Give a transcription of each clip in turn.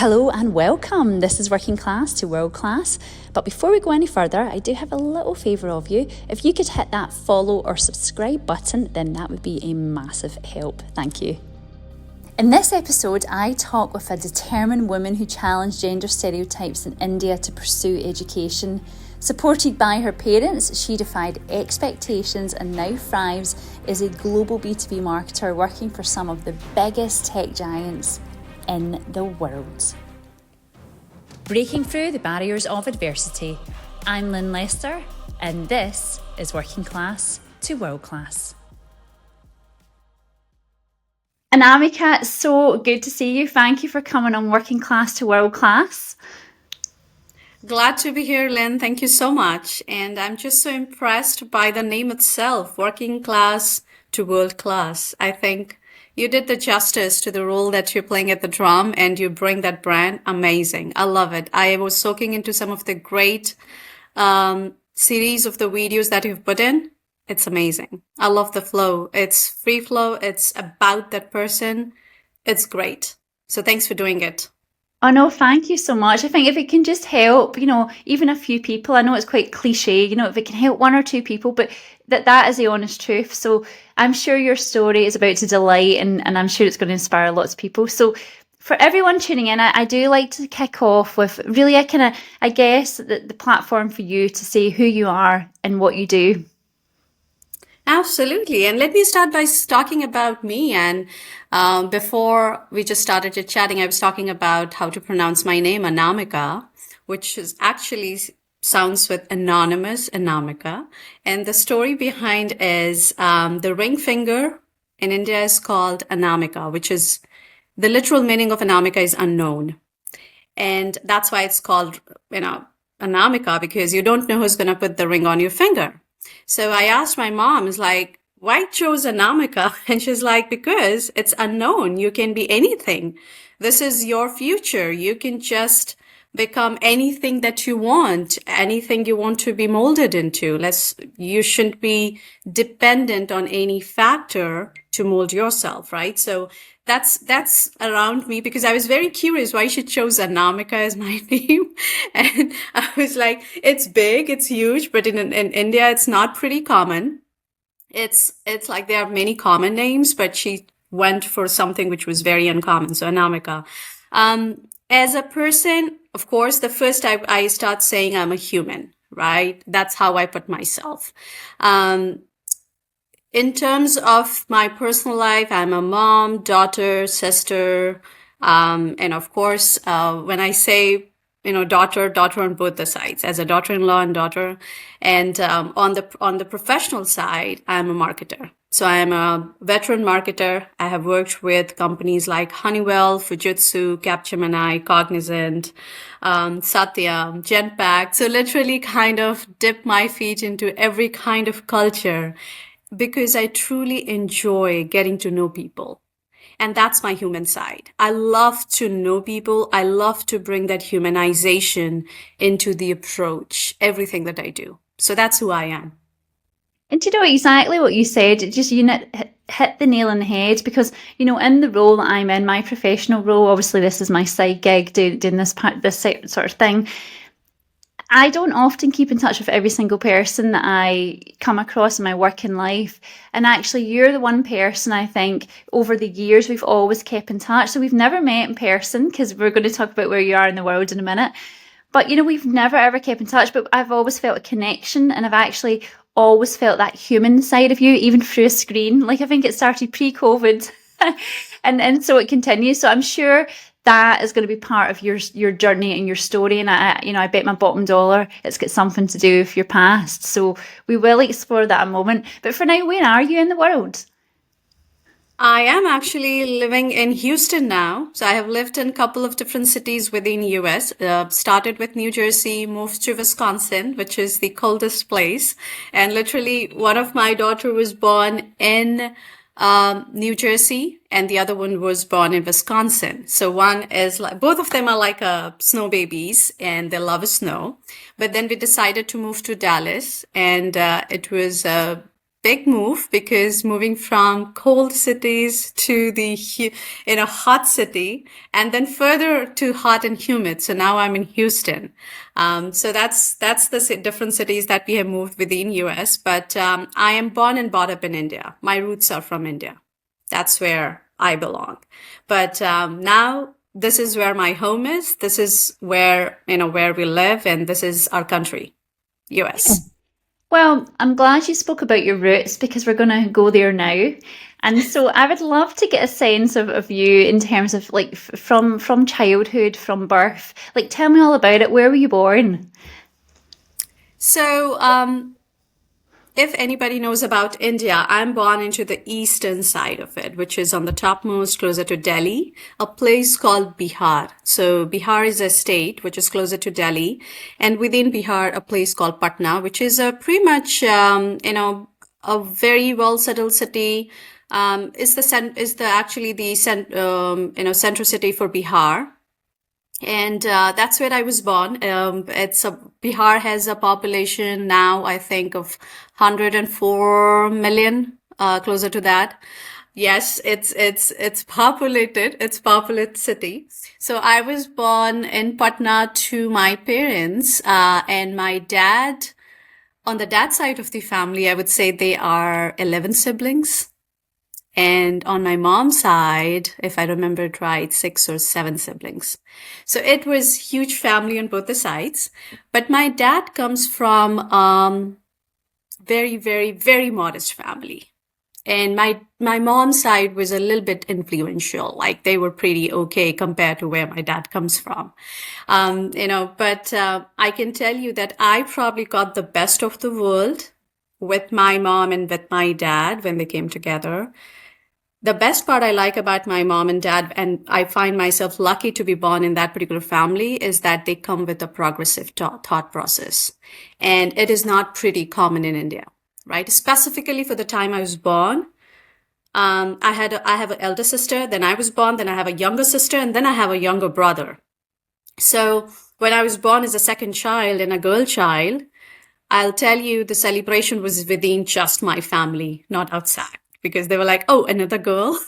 Hello and welcome. This is Working Class to World Class. But before we go any further, I do have a little favour of you. If you could hit that follow or subscribe button, then that would be a massive help. Thank you. In this episode, I talk with a determined woman who challenged gender stereotypes in India to pursue education. Supported by her parents, she defied expectations and now thrives as a global B2B marketer working for some of the biggest tech giants in the world. Breaking through the barriers of adversity. I'm Lynn Lester, and this is Working Class to World Class. Anamika, so good to see you. Thank you for coming on Working Class to World Class. Glad to be here, Lynn. Thank you so much. And I'm just so impressed by the name itself, Working Class to World Class. I think you did the justice to the role that you're playing at the drum, and you bring that brand. Amazing. I love it. I was soaking into some of the great series of the videos that you've put in. It's amazing. I love the flow. It's free flow. It's about that person. It's great. So thanks for doing it. Oh no, thank you so much. I think if it can just help, even a few people, I know it's quite cliche, if it can help one or two people, but that is the honest truth. So I'm sure your story is about to delight and I'm sure it's going to inspire lots of people. So for everyone tuning in, I do like to kick off with really I guess the platform for you to say who you are and what you do. Absolutely. And let me start by talking about me. And before we just started chatting, I was talking about how to pronounce my name, Anamika, which is actually sounds with anonymous, Anamika. And the story behind is the ring finger in India is called Anamika, which is the literal meaning of Anamika is unknown. And that's why it's called, Anamika, because you don't know who's going to put the ring on your finger. So I asked my mom, why chose Anamika? And she's like, because it's unknown. You can be anything. This is your future. You can just become anything that you want, anything you want to be molded into. You shouldn't be dependent on any factor to mold yourself, right? So that's around me, because I was very curious why she chose Anamika as my name. And I was like, it's big, it's huge, but in India, it's not pretty common. It's like there are many common names, but she went for something which was very uncommon. So Anamika. As a person, of course, the first I start saying I'm a human, right? That's how I put myself. In terms of my personal life, I'm a mom, daughter, sister, and of course, when I say, daughter on both the sides, as a daughter-in-law and daughter. And on the professional side, I'm a marketer. So I am a veteran marketer. I have worked with companies like Honeywell, Fujitsu, Capgemini, Cognizant, Satya, Genpact. So literally kind of dip my feet into every kind of culture, because I truly enjoy getting to know people. And that's my human side. I love to know people. I love to bring that humanization into the approach, everything that I do. So that's who I am. And do you know exactly what you said? It just hit the nail on the head, because, in the role that I'm in, my professional role, obviously this is my side gig, doing this sort of thing. I don't often keep in touch with every single person that I come across in my working life. And actually, you're the one person I think over the years we've always kept in touch. So we've never met in person, because we're going to talk about where you are in the world in a minute. But, we've never ever kept in touch, but I've always felt a connection, and I've actually always felt that human side of you, even through a screen. I think it started pre-COVID and so it continues. So I'm sure that is going to be part of your journey and your story. And I bet my bottom dollar it's got something to do with your past. So we will explore that in a moment. But for now, where are you in the world? I am actually living in Houston now. So I have lived in a couple of different cities within US. Started with New Jersey, moved to Wisconsin, which is the coldest place. And literally one of my daughter was born in New Jersey, and the other one was born in Wisconsin. So one is both of them are like snow babies, and they love snow. But then we decided to move to Dallas, and it was big move because moving from cold cities to hot city and then further to hot and humid. So now I'm in Houston. So that's the different cities that we have moved within US. But I am born and brought up in India. My roots are from India. That's where I belong. But now this is where my home is. This is where we live, and this is our country, US. Well, I'm glad you spoke about your roots because we're going to go there now. And so I would love to get a sense of you in terms of like from childhood, from birth. Like tell me all about it. Where were you born? So, if anybody knows about India, I'm born into the eastern side of it, which is on the topmost, closer to Delhi, a place called Bihar. So Bihar is a state which is closer to Delhi, and within Bihar, a place called Patna, which is a pretty much, a very well settled city. Is the actually the central city for Bihar. And that's where I was born. Bihar has a population now, I think, of 104 million, closer to that. Yes, it's populated. It's populous city. So I was born in Patna to my parents, and my dad. On the dad side of the family, I would say they are 11 siblings. And on my mom's side, if I remember it right, 6 or 7 siblings. So it was huge family on both the sides. But my dad comes from very, very, very modest family. And my mom's side was a little bit influential. Like they were pretty okay compared to where my dad comes from. But I can tell you that I probably got the best of the world with my mom and with my dad when they came together. The best part I like about my mom and dad, and I find myself lucky to be born in that particular family, is that they come with a progressive thought process. And it is not pretty common in India, right? Specifically for the time I was born. I have an elder sister, then I was born, then I have a younger sister, and then I have a younger brother. So when I was born as a second child and a girl child, I'll tell you the celebration was within just my family, not outside, because they were like, oh, another girl.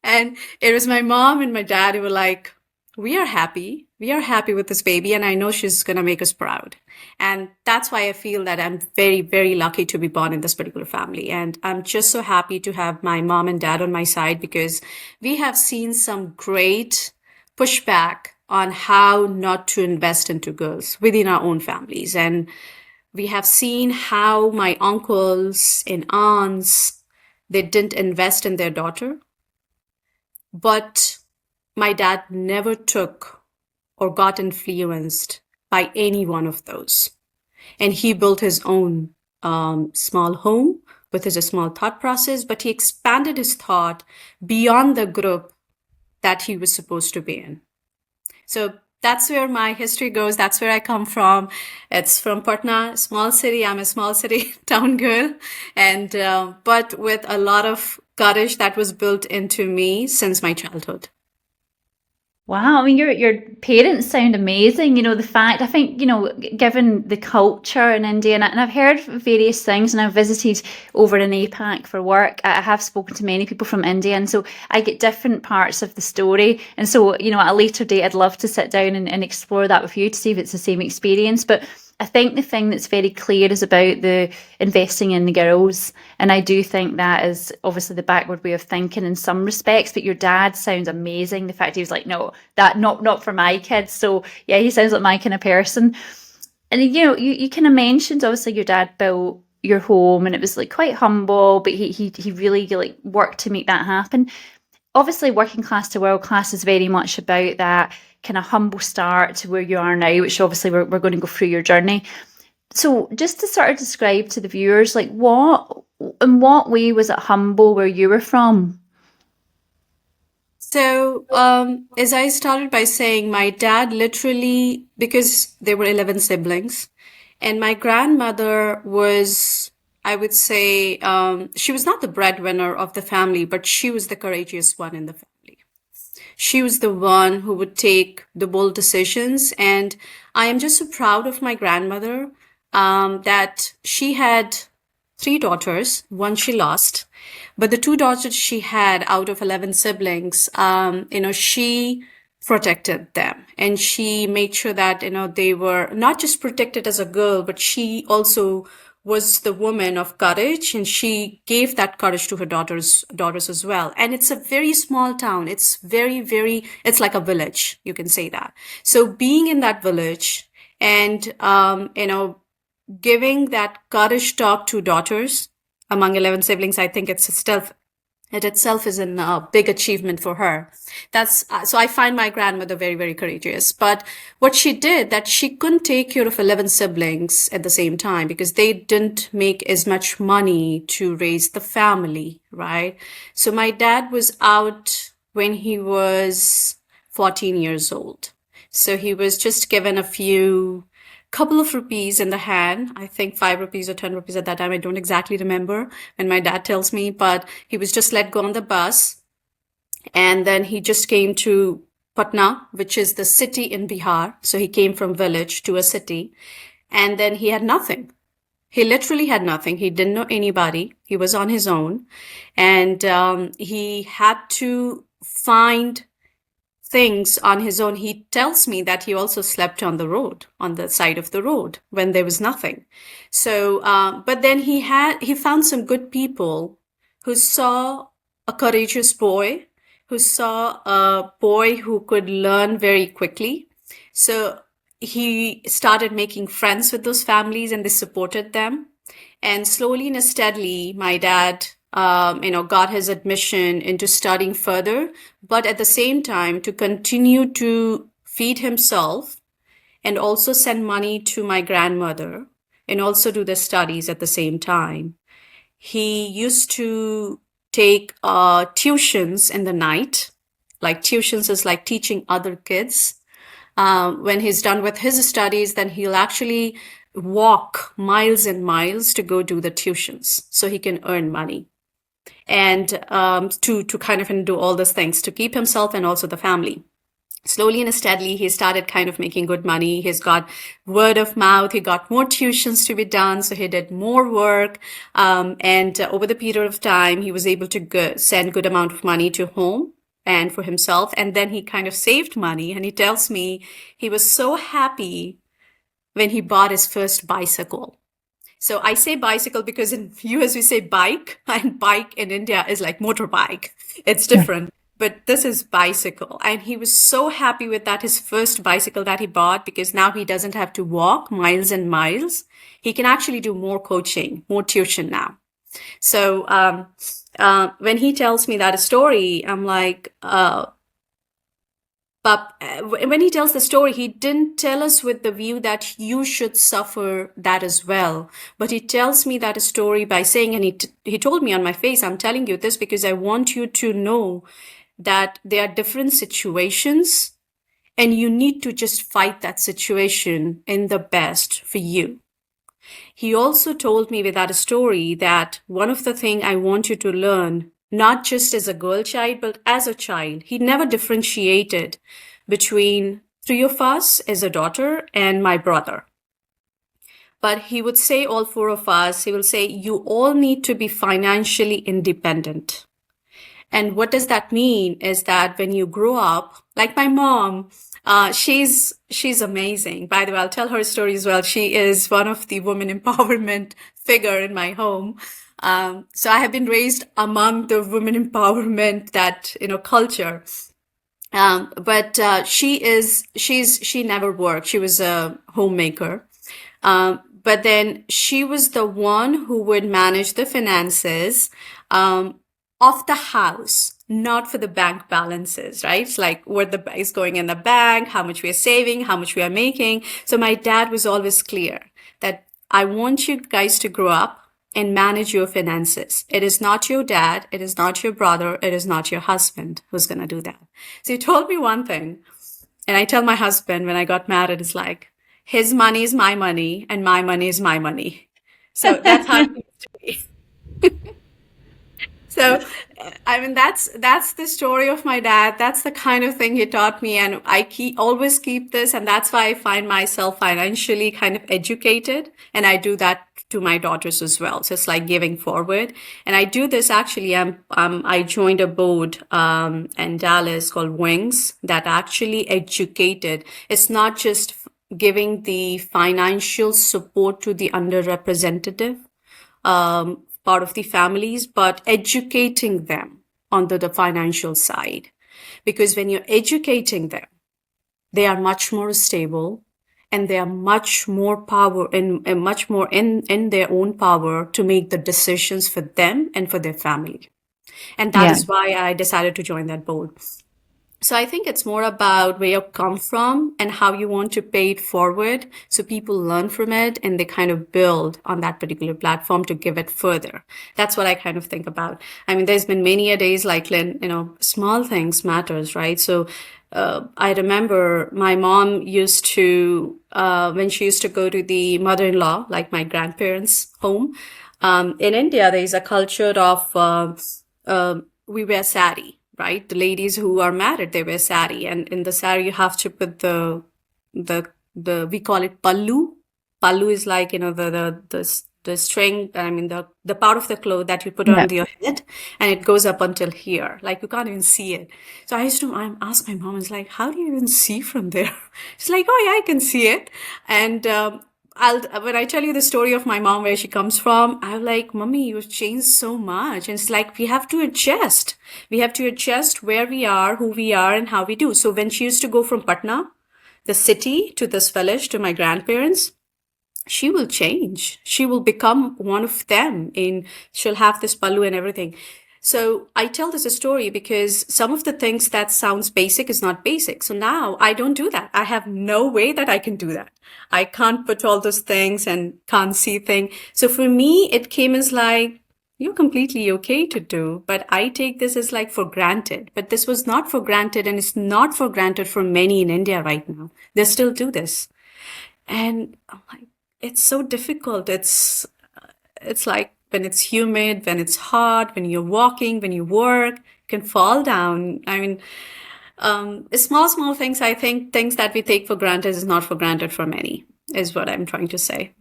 And it was my mom and my dad who were like, we are happy. We are happy with this baby. And I know she's going to make us proud. And that's why I feel that I'm very, very lucky to be born in this particular family. And I'm just so happy to have my mom and dad on my side because we have seen some great pushback on how not to invest into girls within our own families. And we have seen how my uncles and aunts, they didn't invest in their daughter. But my dad never took or got influenced by any one of those. And he built his own small home with his small thought process, but he expanded his thought beyond the group that he was supposed to be in. So that's where my history goes. That's where I come from. It's from Patna, small city. I'm a small city town girl, and but with a lot of courage that was built into me since my childhood. Wow, I mean, your parents sound amazing. You know, the fact, I think, given the culture in India, and I've heard various things, and I've visited over in APAC for work. I have spoken to many people from India, and so I get different parts of the story. And so, at a later date, I'd love to sit down and explore that with you to see if it's the same experience. But I think the thing that's very clear is about the investing in the girls. And I do think that is obviously the backward way of thinking in some respects, but your dad sounds amazing. The fact he was like, no, that not for my kids. So yeah, he sounds like my kind of person. And you kind of mentioned obviously your dad built your home and it was like quite humble, but he really like worked to make that happen. Obviously working class to world class is very much about that kind of humble start to where you are now, which obviously we're going to go through your journey. So just to sort of describe to the viewers, like in what way was it humble where you were from? So, as I started by saying, my dad literally, because there were 11 siblings, and my grandmother was, I would say, she was not the breadwinner of the family, but she was the courageous one in the family. She was the one who would take the bold decisions. And I am just so proud of my grandmother that she had three daughters. One she lost, but the two daughters she had out of 11 siblings, she protected them, and she made sure that, they were not just protected as a girl, but she also was the woman of courage, and she gave that courage to her daughters as well. And it's a very small town. It's it's like a village, you can say that. So being in that village and, giving that courage talk to daughters among 11 siblings, I think it itself is a big achievement for her. So I find my grandmother very, very courageous. But what she did, that she couldn't take care of 11 siblings at the same time because they didn't make as much money to raise the family, right? So my dad was out when he was 14 years old. So he was just given couple of rupees in the hand. I think 5 rupees or 10 rupees at that time. I don't exactly remember when my dad tells me, but he was just let go on the bus. And then he just came to Patna, which is the city in Bihar. So he came from village to a city, and then he had nothing. He literally had nothing. He didn't know anybody. He was on his own, and he had to find things on his own. He tells me that he also slept on the side of the road when there was nothing. So, but then he found some good people who saw a courageous boy, who saw a boy who could learn very quickly. So he started making friends with those families, and they supported them. And slowly and steadily, my dad got his admission into studying further, but at the same time to continue to feed himself and also send money to my grandmother and also do the studies at the same time. He used to take tuitions in the night. Like tuitions is like teaching other kids. When he's done with his studies, then he'll actually walk miles and miles to go do the tuitions so he can earn money. And to kind of do all those things to keep himself and also the family. Slowly and steadily, he started kind of making good money. He's got word of mouth. He got more tuitions to be done. So he did more work. And over the period of time, he was able to send good amount of money to home and for himself. And then he kind of saved money. And he tells me he was so happy when he bought his first bicycle. So I say bicycle because in US we say bike, and bike in India is like motorbike. It's different, but this is bicycle. And he was so happy with that, his first bicycle that he bought, because now he doesn't have to walk miles and miles. He can actually do more coaching, more tuition now. So when he tells me that story, I'm like, but when he tells the story, he didn't tell us with the view that you should suffer that as well. But he tells me that story by saying, and he told me on my face, I'm telling you this because I want you to know that there are different situations and you need to just fight that situation in the best for you. He also told me with that story that one of the things I want you to learn, not just as a girl child, but as a child. He never differentiated between 3 of us as a daughter and my brother. But he would say all 4 of us, he will say, you all need to be financially independent. And what does that mean is that when you grow up, like my mom, she's amazing. By the way, I'll tell her story as well. She is one of the women empowerment figure in my home. So I have been raised among the women empowerment that, culture. But she never worked. She was a homemaker. But then she was the one who would manage the finances, of the house, not for the bank balances, right? It's like what is going in the bank, how much we are saving, how much we are making. So my dad was always clear that I want you guys to grow up and manage your finances. It is not your dad. It is not your brother. It is not your husband who's going to do that. So he told me one thing, and I tell my husband when I got married, it's like, his money is my money and my money is my money. So that's how it used to be. So, I mean, that's the story of my dad. That's the kind of thing he taught me. And I always keep this. And that's why I find myself financially kind of educated. And I do that to my daughters as well. So it's like giving forward. And I do this actually. I joined a board in Dallas called Wings that actually educated. It's not just giving the financial support to the underrepresented part of the families, but educating them on the financial side. Because when you're educating them, they are much more stable and they are much more power and much more in their own power to make the decisions for them and for their family. And that Yeah. is why I decided to join that board. So I think it's more about where you come from and how you want to pay it forward so people learn from it and they kind of build on that particular platform to give it further. That's what I kind of think about. I mean, there's been many a days like, Lynn, small things matters, right? So I remember my mom used to, when she used to go to the mother-in-law, like my grandparents' home, in India, there is a culture of we wear sari, right? The ladies who are married, they wear sari, and in the sari you have to put the we call it pallu. Pallu is like the string. I mean the part of the cloth that you put Yeah. on your head, and it goes up until here, like you can't even see it. So I used to ask my mom, it's like, how do you even see from there? She's like, oh yeah, I can see it, and when I tell you the story of my mom, where she comes from, I'm like, Mommy, you've changed so much. And it's like, we have to adjust. We have to adjust where we are, who we are, and how we do. So when she used to go from Patna, the city, to this village, to my grandparents, she will change. She will become one of them she'll have this pallu and everything. So I tell this a story because some of the things that sounds basic is not basic. So now I don't do that. I have no way that I can do that. I can't put all those things and can't see things. So for me, it came as like, you're completely okay to do, but I take this as like for granted. But this was not for granted, and it's not for granted for many in India right now. They still do this. And I'm like, it's so difficult. It's like when it's humid, when it's hot, when you're walking, when you work, you can fall down. I mean, small things, I think things that we take for granted is not for granted for many, is what I'm trying to say.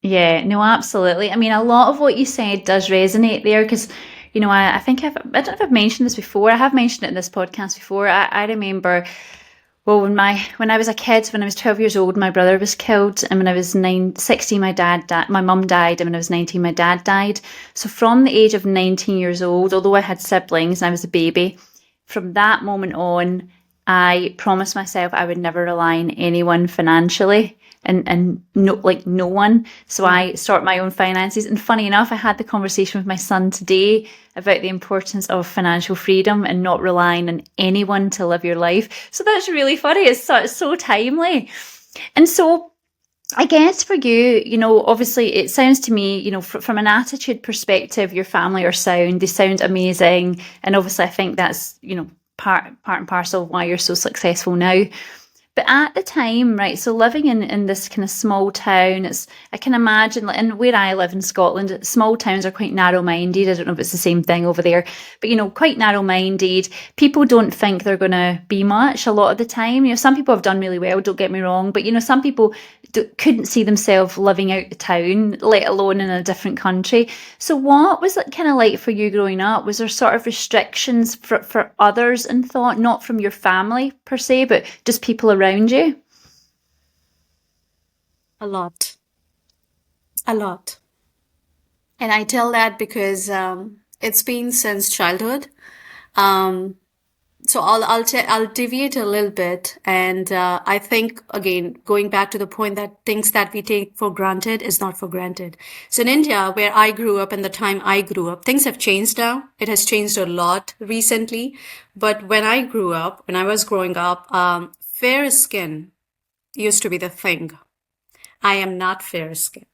Yeah, no, absolutely. I mean, a lot of what you said does resonate there because, I think I don't know if I've mentioned this before. I have mentioned it in this podcast before. I remember, well, when I was a kid, when I was 12 years old, my brother was killed, and when I was 16, my mum died, and when I was 19, my dad died. So from the age of 19 years old, although I had siblings and I was a baby, from that moment on, I promised myself I would never rely on anyone financially and no one. So I sort my own finances. And funny enough, I had the conversation with my son today about the importance of financial freedom and not relying on anyone to live your life. So that's really funny. It's so timely. And so I guess for you, obviously it sounds to me, from an attitude perspective, your family are sound, they sound amazing. And obviously I think that's, part and parcel of why you're so successful now. But at the time, right, so living in this kind of small town, I can imagine, like, and where I live in Scotland, small towns are quite narrow-minded. I don't know if it's the same thing over there, but, quite narrow-minded. People don't think they're going to be much a lot of the time. Some people have done really well, don't get me wrong, but, some people couldn't see themselves living out the town, let alone in a different country. So what was it kind of like for you growing up? Was there sort of restrictions for others in thought, not from your family per se, but just people around you? A lot, a lot. And I tell that because it's been since childhood. Um, so I'll deviate a little bit, and I think again going back to the point that things that we take for granted is not for granted. So in India, where I grew up and the time I grew up, things have changed now. It has changed a lot recently, but when I grew up, when I was growing up, fair skin used to be the thing. I am not fair skin.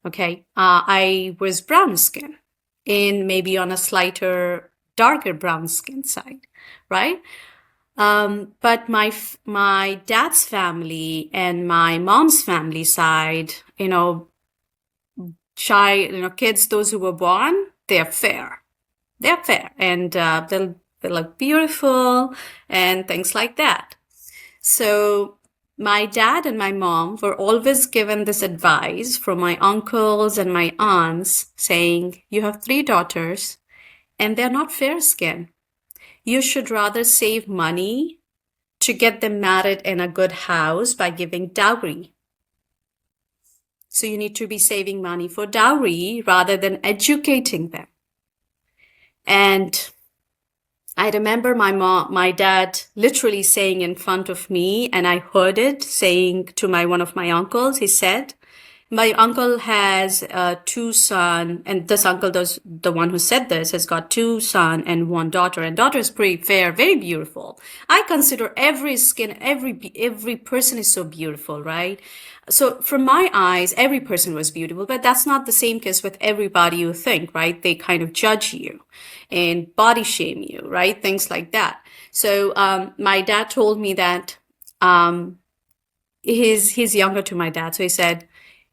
Okay, I was brown skin, in maybe on a slighter darker brown skin side, right? But my dad's family and my mom's family side, kids, those who were born, they're fair. They're fair, and they look beautiful and things like that. So My dad and my mom were always given this advice from my uncles and my aunts saying, you have three daughters and they're not fair skinned. You should rather save money to get them married in a good house by giving dowry. So you need to be saving money for dowry rather than educating them. And I remember my dad literally saying in front of me, and I heard it saying to one of my uncles, he said, my uncle has two sons, and this uncle, the one who said this, has got two sons and one daughter, and daughter is pretty fair, very beautiful. I consider every skin, every person is so beautiful, right? So from my eyes, every person was beautiful, but that's not the same case with everybody you think, right? They kind of judge you and body shame you, right? Things like that. So my dad told me that he's younger to my dad, so he said,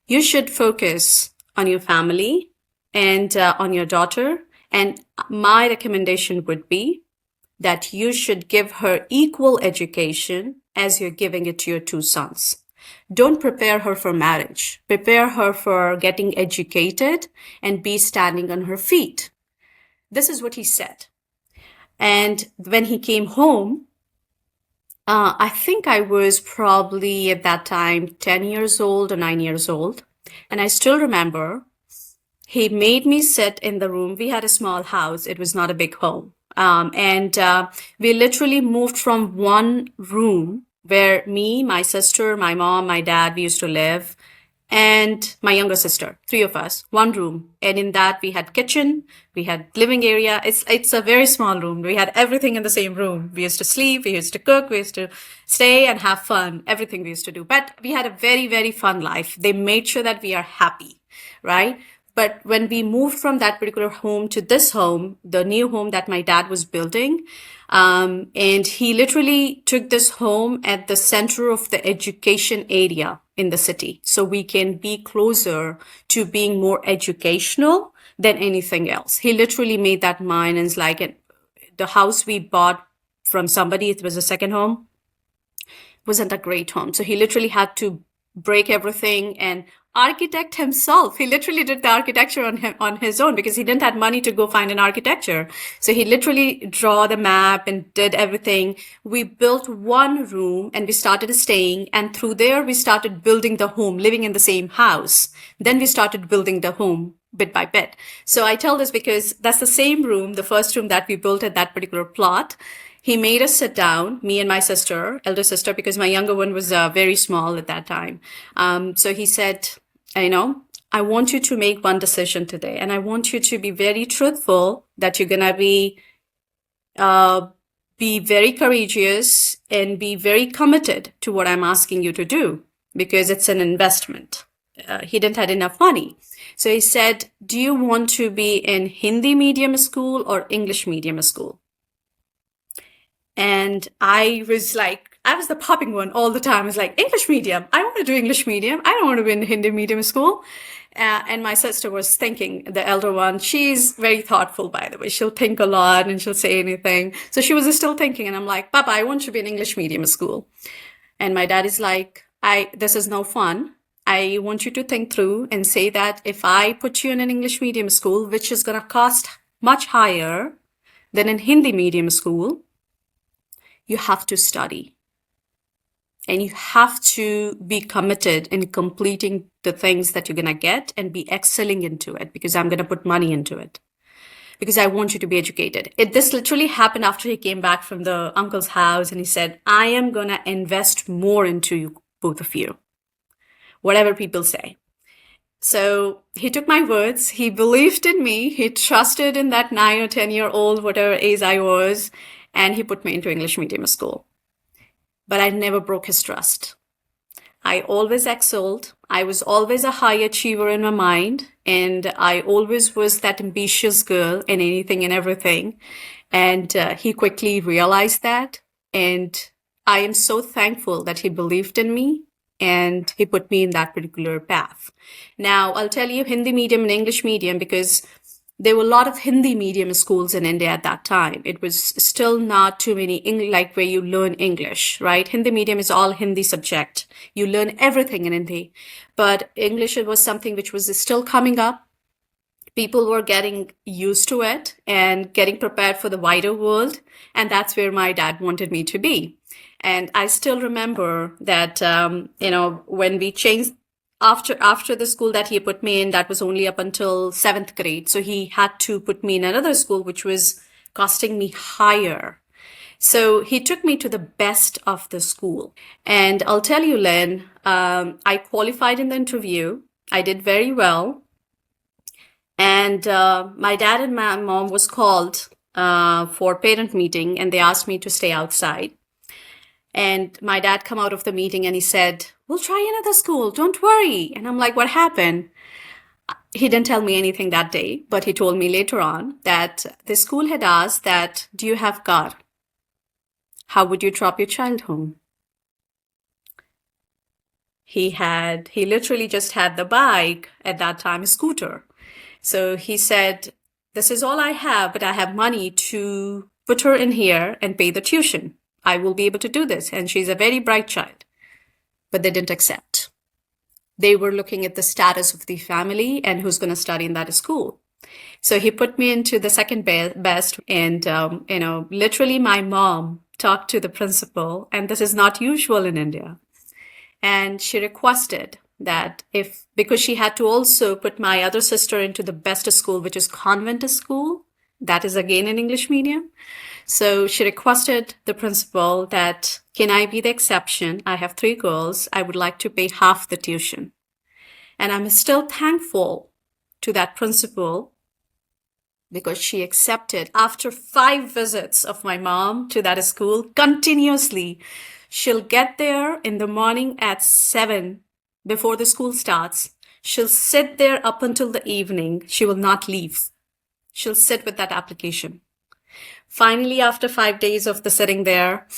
you should focus on your family and on your daughter. And my recommendation would be that you should give her equal education as you're giving it to your two sons. Don't prepare her for marriage. Prepare her for getting educated and be standing on her feet. This is what he said. And when he came home, I think I was probably at that time 10 years old or 9 years old. And I still remember he made me sit in the room. We had a small house. It was not a big home. And we literally moved from one room where me, my sister, my mom, my dad, we used to live, and my younger sister, three of us, one room. And in that we had kitchen, we had living area. It's a very small room. We had everything in the same room. We used to sleep, we used to cook, we used to stay and have fun, everything we used to do. But we had a very, very fun life. They made sure that we are happy, right? But when we moved from that particular home to this home, the new home that my dad was building, and he literally took this home at the center of the education area in the city. So we can be closer to being more educational than anything else. He literally made that mine, and it's like the house we bought from somebody, it was a second home, wasn't a great home. So he literally had to break everything and architect himself. He literally did the architecture on his own because he didn't have money to go find an architecture. So he literally draw the map and did everything. We built one room and we started staying, and through there we started building the home, living in the same house. Then we started building the home bit by bit. So I tell this because that's the same room, the first room that we built at that particular plot. He made us sit down, me and my sister, elder sister, because my younger one was very small at that time. So he said, I want you to make one decision today, and I want you to be very truthful that you're going to be very courageous and be very committed to what I'm asking you to do, because it's an investment. He didn't have enough money. So he said, do you want to be in Hindi medium school or English medium school? And I was the popping one all the time. I was like, English medium. I want to do English medium. I don't want to be in Hindi medium school. And my sister was thinking, the elder one, she's very thoughtful, by the way. She'll think a lot and she'll say anything. So she was still thinking. And I'm like, Papa, I want you to be in English medium school. And my dad is like, this is no fun. I want you to think through and say that if I put you in an English medium school, which is going to cost much higher than in Hindi medium school, you have to study. And you have to be committed in completing the things that you're going to get and be excelling into it, because I'm going to put money into it. Because I want you to be educated. This literally happened after he came back from the uncle's house, and he said, I am going to invest more into you, both of you. Whatever people say. So he took my words. He believed in me. He trusted in that 9 or 10-year-old, whatever age I was. And he put me into English medium school. But I never broke his trust. I always excelled. I was always a high achiever in my mind. And I always was that ambitious girl in anything and everything. And he quickly realized that. And I am so thankful that he believed in me. And he put me in that particular path. Now, I'll tell you Hindi medium and English medium, because there were a lot of Hindi medium schools in India at that time. It was still not too many like where you learn English, right? Hindi medium is all Hindi subject. You learn everything in Hindi, but English it was something which was still coming up. People were getting used to it and getting prepared for the wider world, and that's where my dad wanted me to be. And I still remember that when we changed after the school that he put me in, that was only up until seventh grade. So he had to put me in another school, which was costing me higher. So he took me to the best of the school. And I'll tell you, Lynn, I qualified in the interview. I did very well. And my dad and my mom was called for parent meeting, and they asked me to stay outside. And my dad come out of the meeting and he said, "We'll try another school. Don't worry." And I'm like, "What happened?" He didn't tell me anything that day, but he told me later on that the school had asked that, "Do you have car? How would you drop your child home?" He literally just had the bike at that time, a scooter. So he said, "This is all I have, but I have money to put her in here and pay the tuition. I will be able to do this. And she's a very bright child." But they didn't accept. They were looking at the status of the family and who's going to study in that school. So he put me into the second best. And, literally my mom talked to the principal, and this is not usual in India. And she requested that because she had to also put my other sister into the best school, which is convent school. That is again an English medium. So she requested the principal that, "Can I be the exception? I have 3 girls. I would like to pay half the tuition." And I'm still thankful to that principal because she accepted. After 5 visits of my mom to that school continuously, she'll get there in the morning at 7 before the school starts. She'll sit there up until the evening. She will not leave. She'll sit with that application. Finally, after 5 days of the sitting there,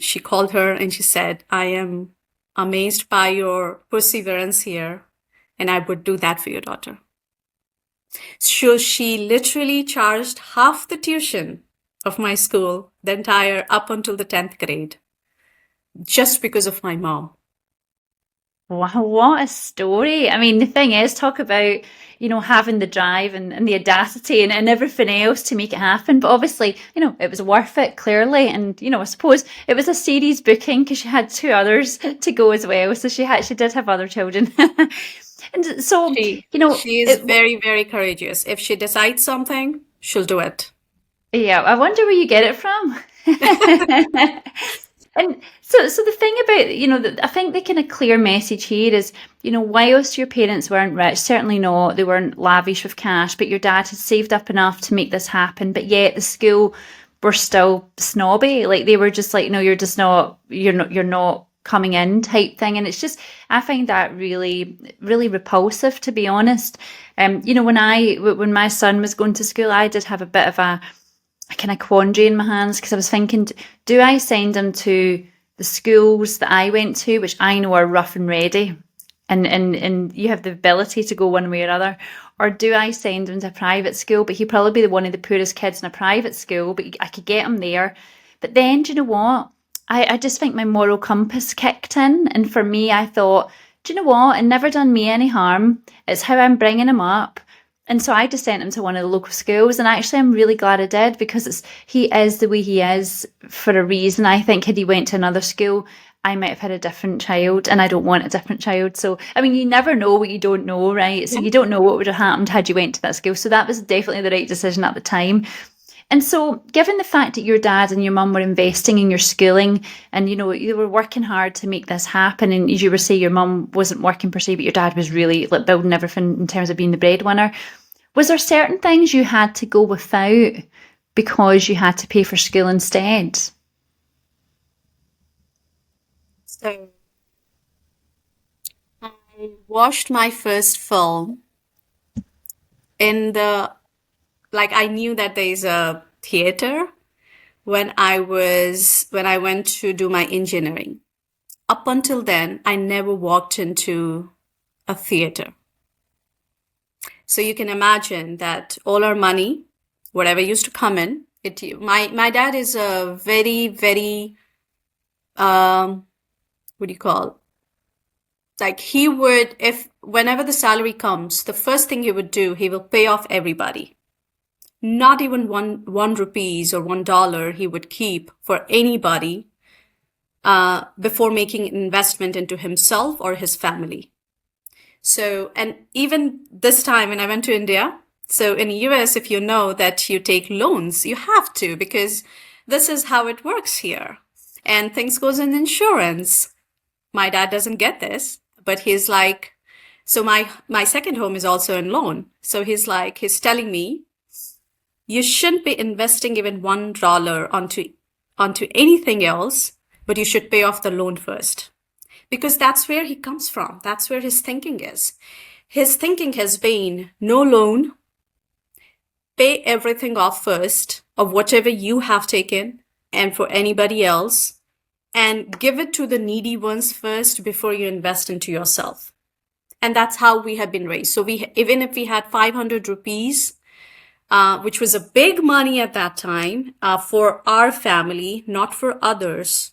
she called her and she said, "I am amazed by your perseverance here, and I would do that for your daughter." So she literally charged half the tuition of my school, the entire up until the 10th grade, just because of my mom. Wow, what a story. I mean, the thing is, talk about, having the drive and the audacity and everything else to make it happen. But obviously, it was worth it, clearly. And, I suppose it was a series booking because she had 2 others to go as well. So she did have other children. And so, She is very, very courageous. If she decides something, she'll do it. Yeah, I wonder where you get it from. And so the thing about, I think the kind of clear message here is, whilst your parents weren't rich, certainly not, they weren't lavish with cash, but your dad had saved up enough to make this happen. But yet the school were still snobby. Like they were just like, "No, you're not coming in" type thing. And it's just, I find that really, really repulsive, to be honest. When my son was going to school, I did have a bit of a kind of quandary in my hands because I was thinking, do I send him to the schools that I went to, which I know are rough and ready, and you have the ability to go one way or other, or do I send him to a private school? But he'd probably be one of the poorest kids in a private school, but I could get him there. But then, do you know what? I just think my moral compass kicked in, and for me, I thought, do you know what? It never done me any harm. It's how I'm bringing him up. And so I just sent him to one of the local schools, and actually I'm really glad I did because he is the way he is for a reason. I think had he went to another school, I might have had a different child, and I don't want a different child. So, I mean, you never know what you don't know, right? So you don't know what would have happened had you went to that school. So that was definitely the right decision at the time. And so, given the fact that your dad and your mum were investing in your schooling and, you were working hard to make this happen, and as you were saying, your mum wasn't working per se, but your dad was really like building everything in terms of being the breadwinner, was there certain things you had to go without because you had to pay for school instead? So I watched my first film I knew that there's a theater when I went to do my engineering. Up until then, I never walked into a theater. So you can imagine that all our money, whatever used to come in, my dad is a very, very, what do you call? Like he would, if whenever the salary comes, the first thing he would do, he will pay off everybody. Not even one rupees or $1 he would keep for anybody before making an investment into himself or his family. So, and even this time when I went to India, so in the US, if you know that you take loans, you have to because this is how it works here. And things goes in insurance. My dad doesn't get this, but he's like, so my second home is also in loan. So he's telling me, you shouldn't be investing even $1 onto anything else, but you should pay off the loan first. Because that's where he comes from. That's where his thinking is. His thinking has been no loan, pay everything off first of whatever you have taken and for anybody else, and give it to the needy ones first before you invest into yourself. And that's how we have been raised. So even if we had 500 rupees, which was a big money at that time for our family, not for others,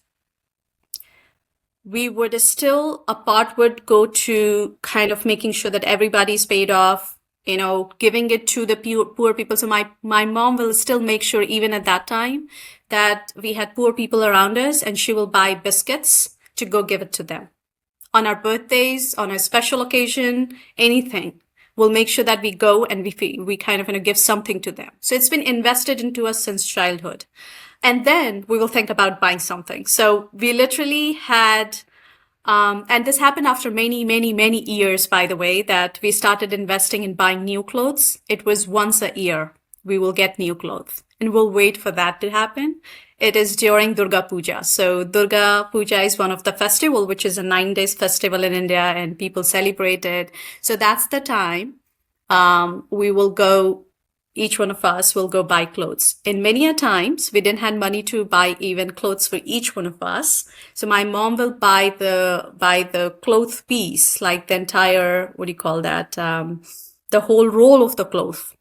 we would still, a part would go to kind of making sure that everybody's paid off, giving it to the poor people. So my mom will still make sure, even at that time, that we had poor people around us, and she will buy biscuits to go give it to them. On our birthdays, on a special occasion, anything. We'll make sure that we go and we kind of give something to them. So it's been invested into us since childhood. And then we will think about buying something. So we literally had, and this happened after many, many, many years, by the way, that we started investing in buying new clothes. It was once a year we will get new clothes, and we'll wait for that to happen. It is during Durga Puja. So Durga Puja is one of the festival, which is a 9 days festival in India, and people celebrate it. So that's the time we will go. Each one of us will go buy clothes. And many a times we didn't have money to buy even clothes for each one of us. So my mom will buy the cloth piece, like the entire, what do you call that? The whole roll of the cloth.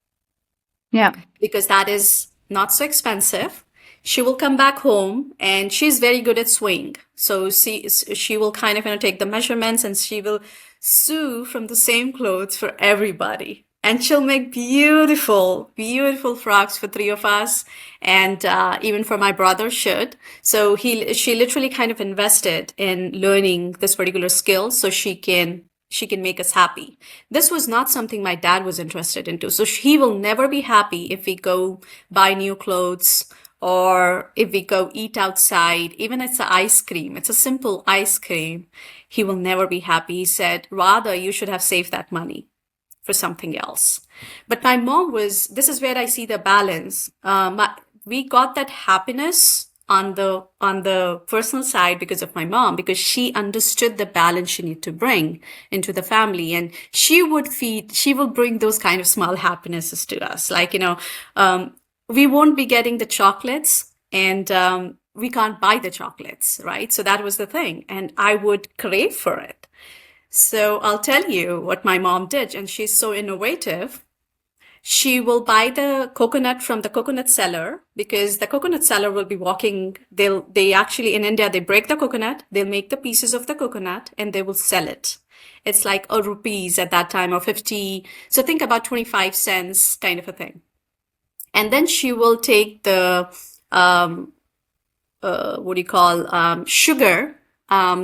Yeah. Because that is not so expensive. She will come back home, and she's very good at sewing. So she will kind of take the measurements, and she will sew from the same clothes for everybody. And she'll make beautiful, beautiful frocks for three of us, and even for my brother should. So she literally kind of invested in learning this particular skill so she can make us happy. This was not something my dad was interested into. So he will never be happy if we go buy new clothes or if we go eat outside. Even it's an ice cream. It's a simple ice cream. He will never be happy. He said, rather you should have saved that money for something else. But my mom this is where I see the balance. We got that happiness on the personal side because of my mom, because she understood the balance she needed to bring into the family. And she will bring those kind of small happinesses to us. Like, we won't be getting the chocolates, and we can't buy the chocolates, right? So that was the thing. And I would crave for it. So I'll tell you what my mom did, and she's so innovative. She will buy the coconut from the coconut seller, because the coconut seller will be walking. They actually, in India, they break the coconut, they'll make the pieces of the coconut, and they will sell it. It's like a rupees at that time, or 50. So think about 25 cents kind of a thing. And then she will take the, sugar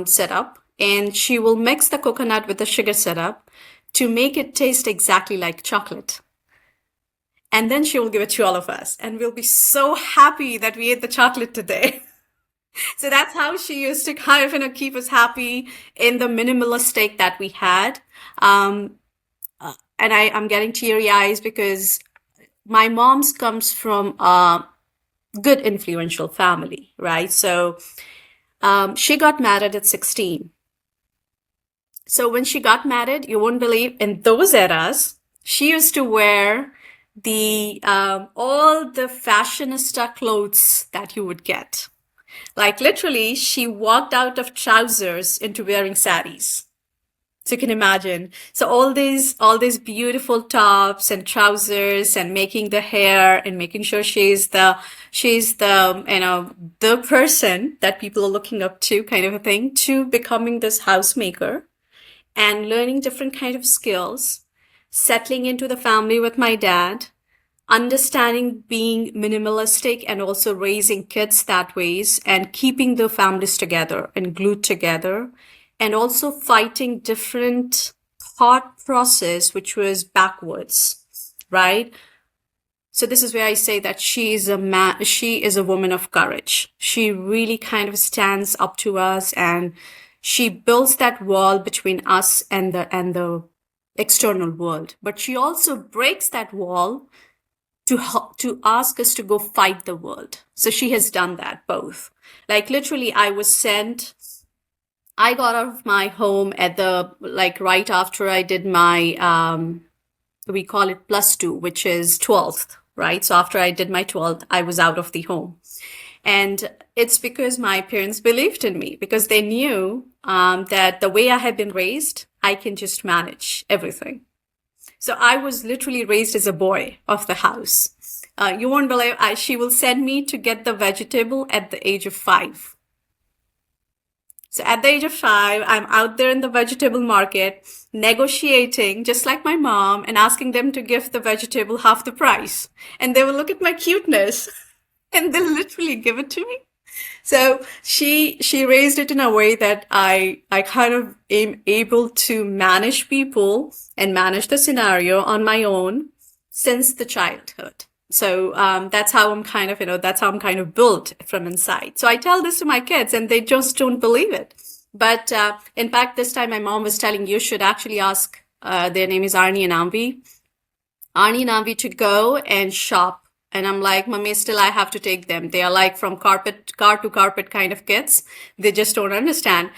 syrup, and she will mix the coconut with the sugar syrup to make it taste exactly like chocolate. And then she will give it to all of us, and we'll be so happy that we ate the chocolate today. So that's how she used to kind of keep us happy in the minimalist state that we had. And I'm getting teary eyes because my mom's comes from a good influential family, right? So she got married at 16. So when she got married, you won't believe, in those eras, she used to wear all the fashionista clothes that you would get. Like literally, she walked out of trousers into wearing saris. So you can imagine. So all these beautiful tops and trousers and making the hair and making sure she's the the person that people are looking up to, kind of a thing, to becoming this housemaker and learning different kind of skills, settling into the family with my dad, understanding being minimalistic and also raising kids that ways and keeping the families together and glued together, and also fighting different thought process which was backwards, right? So this is where I say that she is a woman of courage. She really kind of stands up to us, and she builds that wall between us and the external world. But she also breaks that wall to ask us to go fight the world. So she has done that both. Like literally, I got out of my home at the like right after I did my we call it +2, which is 12th, right? So after I did my 12th, I was out of the home. And it's because my parents believed in me, because they knew that the way I had been raised, I can just manage everything. So I was literally raised as a boy of the house. You won't believe, she will send me to get the vegetable at the age of 5. So at the age of 5, I'm out there in the vegetable market negotiating, just like my mom, and asking them to give the vegetable half the price. And they will look at my cuteness and they'll literally give it to me. So she raised it in a way that I kind of am able to manage people and manage the scenario on my own since the childhood. So that's how I'm kind of, that's how I'm kind of built from inside. So I tell this to my kids and they just don't believe it. But in fact, this time my mom was telling, you should actually ask, their name is Arnie and Amvi to go and shop. And I'm like, Mommy, still I have to take them. They are like from car to carpet kind of kids. They just don't understand.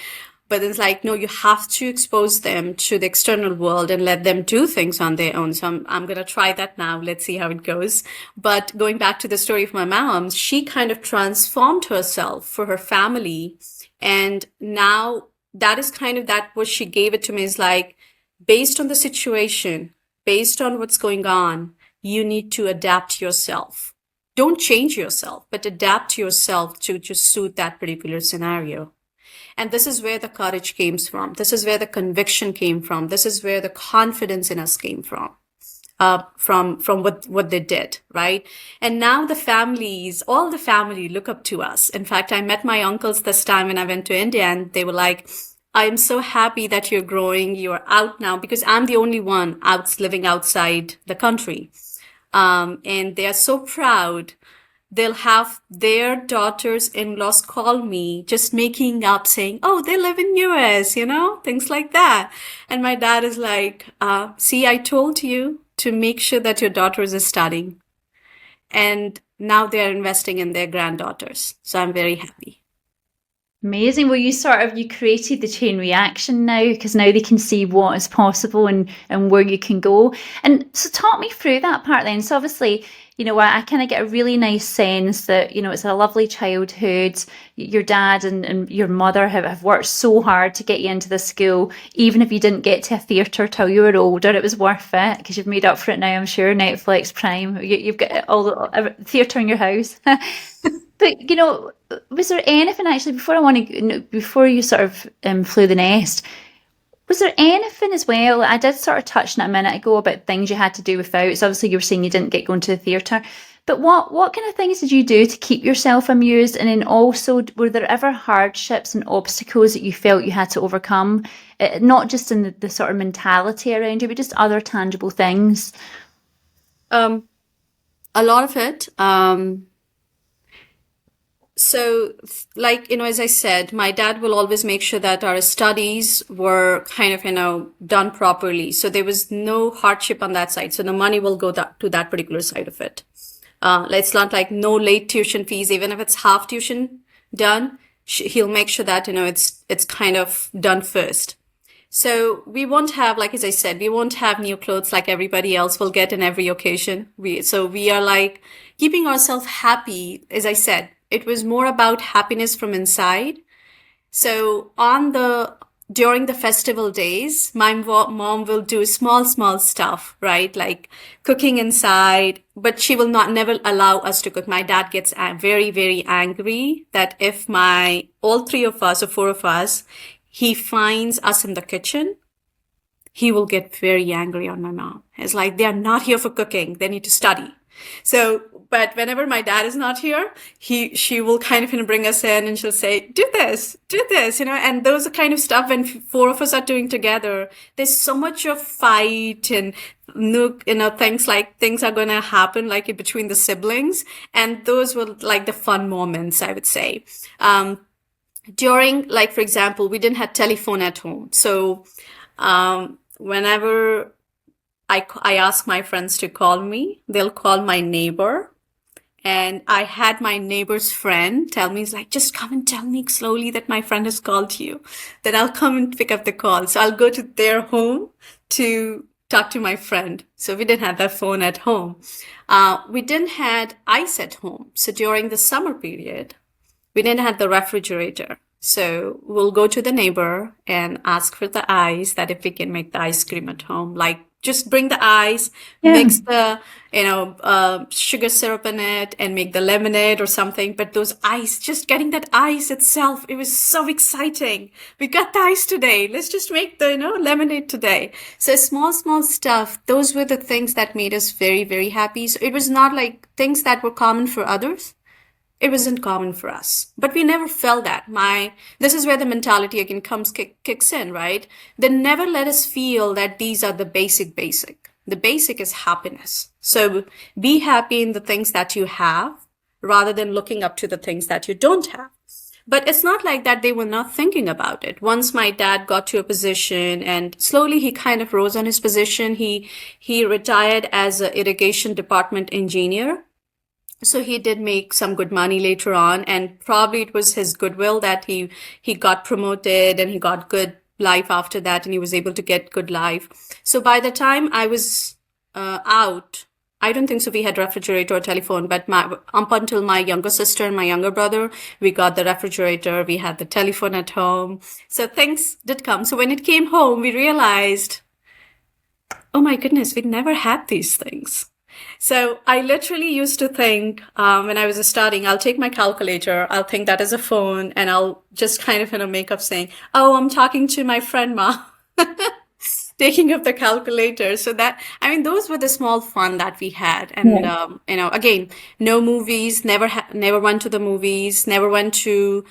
But it's like, no, you have to expose them to the external world and let them do things on their own. So I'm going to try that now. Let's see how it goes. But going back to the story of my mom, she kind of transformed herself for her family. And now that is kind of that what she gave it to me is like, based on the situation, based on what's going on, you need to adapt yourself. Don't change yourself, but adapt yourself to just suit that particular scenario. And this is where the courage came from. This is where the conviction came from. This is where the confidence in us came from what they did, right? And now all the family look up to us. In fact, I met my uncles this time when I went to India, and they were like, I am so happy that you're growing. You're out now, because I'm the only one living outside the country. And they are so proud. They'll have their daughters-in-laws call me, just making up, saying, oh, they live in US, things like that. And my dad is like, see, I told you to make sure that your daughters are studying. And now they're investing in their granddaughters. So I'm very happy. Amazing. Well, you created the chain reaction now, because now they can see what is possible and where you can go. And so talk me through that part then. So obviously, I kind of get a really nice sense that, it's a lovely childhood. Your dad and your mother have worked so hard to get you into the school. Even if you didn't get to a theatre till you were older, it was worth it, because you've made up for it now, I'm sure. Netflix, Prime, you've got all the theatre in your house. But, was there anything actually, before you sort of flew the nest, was there anything as well? I did sort of touch on it a minute ago about things you had to do without. So obviously you were saying you didn't get going to the theatre. But what kind of things did you do to keep yourself amused? And then also, were there ever hardships and obstacles that you felt you had to overcome? Not just in the sort of mentality around you, but just other tangible things? A lot of it. So, like, as I said, my dad will always make sure that our studies were kind of, done properly. So there was no hardship on that side. So the money will go to that particular side of it. It's not like no late tuition fees, even if it's half tuition done, he'll make sure that, it's kind of done first. So we won't have, like, as I said, we won't have new clothes like everybody else will get in every occasion. So we are like keeping ourselves happy. As I said, it was more about happiness from inside. So on the during the festival days, my mom will do small stuff, right? Like cooking inside, but she will not never allow us to cook. My dad gets very, very angry that if all three of us or four of us, he finds us in the kitchen, he will get very angry on my mom. It's like, they are not here for cooking. They need to study. So, but whenever my dad is not here, she will kind of, bring us in and she'll say, do this, and those are kind of stuff when four of us are doing together, there's so much of fight and, things are going to happen like between the siblings. And those were like the fun moments, I would say. During, like, for example, we didn't have telephone at home. So, whenever I ask my friends to call me, they'll call my neighbor. And I had my neighbor's friend tell me, he's like, just come and tell me slowly that my friend has called you. Then I'll come and pick up the call. So I'll go to their home to talk to my friend. So we didn't have that phone at home. We didn't have ice at home. So during the summer period, we didn't have the refrigerator. So we'll go to the neighbor and ask for the ice, that if we can make the ice cream at home, like just bring the ice, Yeah. mix the, sugar syrup in it and make the lemonade or something. But those ice, just getting that ice itself, it was so exciting. We got the ice today. Let's just make the, lemonade today. So small stuff. Those were the things that made us very, very happy. So it was not like things that were common for others. It wasn't common for us, but we never felt that. This is where the mentality again kicks in, right? They never let us feel that these are the basic. The basic is happiness. So be happy in the things that you have rather than looking up to the things that you don't have. But it's not like that they were not thinking about it. Once my dad got to a position and slowly he kind of rose on his position, he retired as an irrigation department engineer. So he did make some good money later on, and probably it was his goodwill that he got promoted and he got good life after that, and he was able to get good life. So by the time I was out, I don't think so we had refrigerator or telephone, but up until my younger sister and my younger brother, we got the refrigerator, we had the telephone at home. So things did come. So when it came home, we realized, oh my goodness, we never had these things. So I literally used to think, when I was studying, I'll take my calculator, I'll think that is a phone, and I'll just kind of, make up saying, oh, I'm talking to my friend, Ma, taking up the calculator. So those were the small fun that we had. And, again, no movies, never went to the movies, never went to,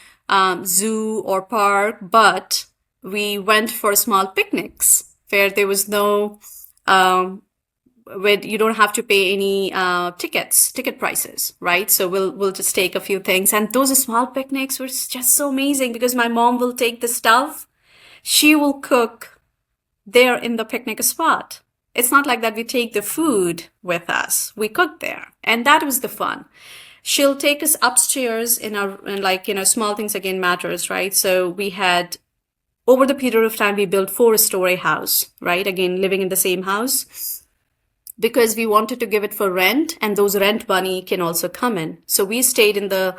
zoo or park, but we went for small picnics where there was no, where you don't have to pay any ticket prices, right? So we'll just take a few things, and those small picnics were just so amazing because my mom will take the stuff, she will cook there in the picnic spot. It's not like that we take the food with us, we cook there, and that was the fun. She'll take us upstairs in small things again matters, right? So we had, over the period of time, we built 4-story house, right? Again, living in the same house, because we wanted to give it for rent, and those rent money can also come in. So we stayed in the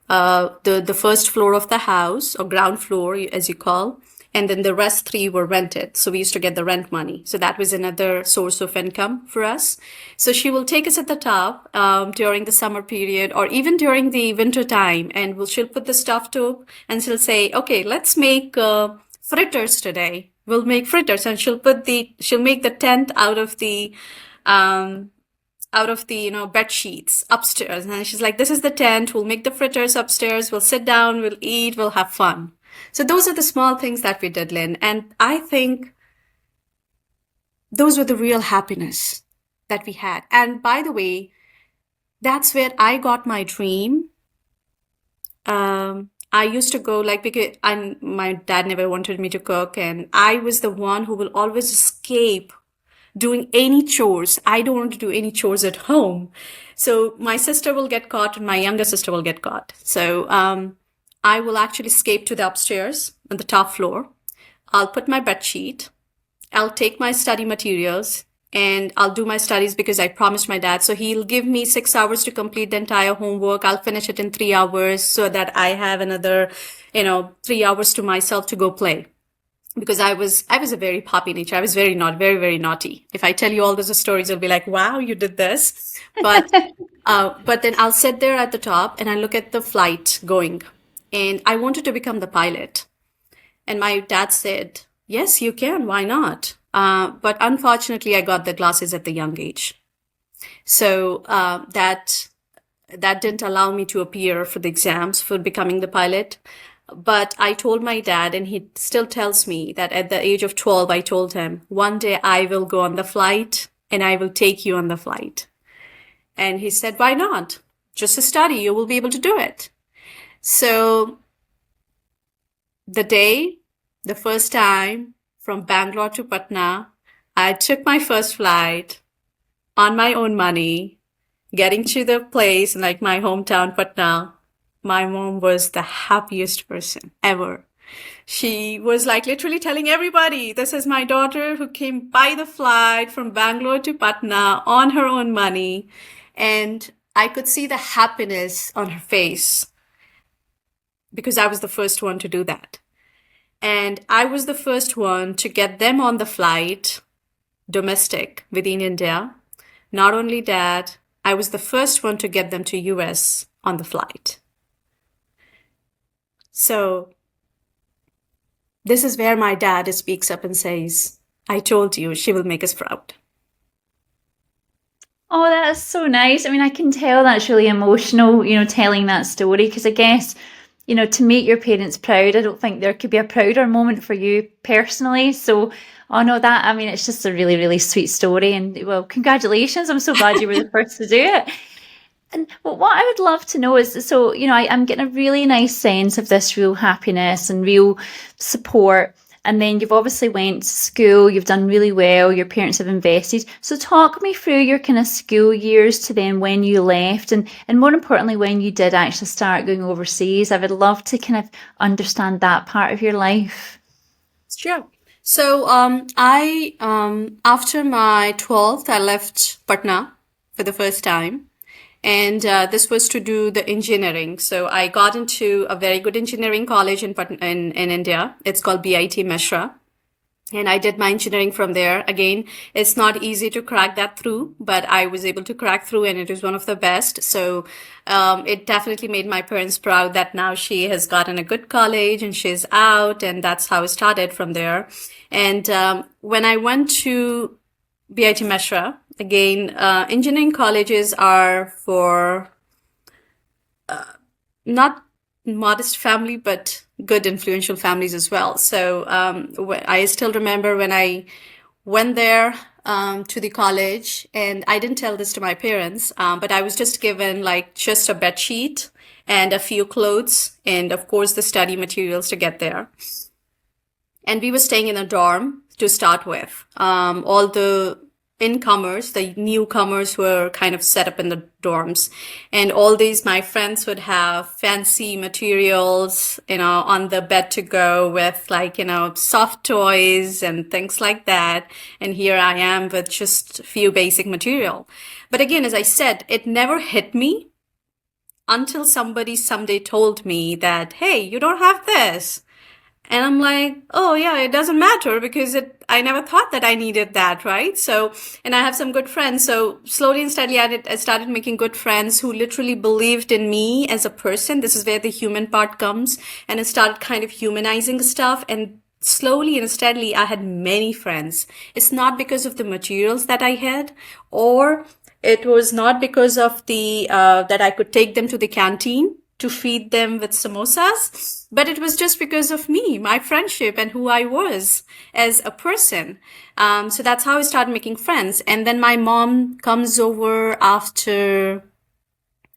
first floor of the house, or ground floor, as you call, and then the rest 3 were rented. So we used to get the rent money. So that was another source of income for us. So she will take us at the top during the summer period, or even during the winter time, and she'll put the stove and she'll say, okay, let's make fritters today. We'll make fritters, and she'll make the tent out of the bed sheets upstairs. And she's like, this is the tent. We'll make the fritters upstairs. We'll sit down. We'll eat. We'll have fun. So those are the small things that we did, Lynn. And I think those were the real happiness that we had. And by the way, that's where I got my dream. I used to go because my dad never wanted me to cook, and I was the one who will always escape doing any chores. I don't want to do any chores at home. So my sister will get caught and my younger sister will get caught. So I will actually escape to the upstairs on the top floor. I'll put my bed sheet. I'll take my study materials and I'll do my studies because I promised my dad. So he'll give me 6 hours to complete the entire homework. I'll finish it in 3 hours so that I have another, 3 hours to myself to go play. because I was a very poppy nature. I was very not very, very naughty. If I tell you all those stories, you'll be like, wow, you did this. But but then I'll sit there at the top and I look at the flight going. And I wanted to become the pilot. And my dad said, yes, you can. Why not? But unfortunately, I got the glasses at the young age. So that didn't allow me to appear for the exams for becoming the pilot. But I told my dad, and he still tells me that at the age of 12, I told him, one day I will go on the flight and I will take you on the flight. And he said, why not? Just a study, you will be able to do it. So the first time from Bangalore to Patna, I took my first flight on my own money, getting to the place in like my hometown, Patna. My mom was the happiest person ever. She was like literally telling everybody, this is my daughter who came by the flight from Bangalore to Patna on her own money. And I could see the happiness on her face because I was the first one to do that. And I was the first one to get them on the flight, domestic within India. Not only that, I was the first one to get them to US on the flight. So this is where my dad speaks up and says, I told you she will make us proud. Oh, that's so nice. I mean, I can tell that's really emotional, telling that story, because I guess, to make your parents proud, I don't think there could be a prouder moment for you personally. So, oh no, it's just a really, really sweet story. And well, congratulations. I'm so glad you were the first to do it. And what I would love to know is, so, I'm getting a really nice sense of this real happiness and real support. And then you've obviously went to school, you've done really well, your parents have invested. So talk me through your kind of school years to then when you left and more importantly, when you did actually start going overseas. I would love to kind of understand that part of your life. Sure. So I after my 12th, I left Patna for the first time. And this was to do the engineering. So I got into a very good engineering college in India. It's called BIT Mishra. And I did my engineering from there. Again, it's not easy to crack that through, but I was able to crack through and it was one of the best. So it definitely made my parents proud that now she has gotten a good college and she's out. And that's how it started from there. And when I went to BIT Mishra, again, engineering colleges are for not modest family, but good influential families as well. So I still remember when I went there to the college, and I didn't tell this to my parents, but I was just given like just a bed sheet and a few clothes, and of course the study materials to get there. And we were staying in a dorm to start with. All the incomers, the newcomers were kind of set up in the dorms. And all these, my friends would have fancy materials, on the bed to go with like, soft toys and things like that. And here I am with just a few basic material. But again, as I said, it never hit me until somebody someday told me that, hey, you don't have this. And I'm like, oh yeah, it doesn't matter because I never thought that I needed that, right? So, and I have some good friends. So slowly and steadily, I started making good friends who literally believed in me as a person. This is where the human part comes. And I started kind of humanizing stuff. And slowly and steadily, I had many friends. It's not because of the materials that I had, or it was not because of that I could take them to the canteen to feed them with samosas, but it was just because of me, my friendship, and who I was as a person. So that's how I started making friends. And then my mom comes over after,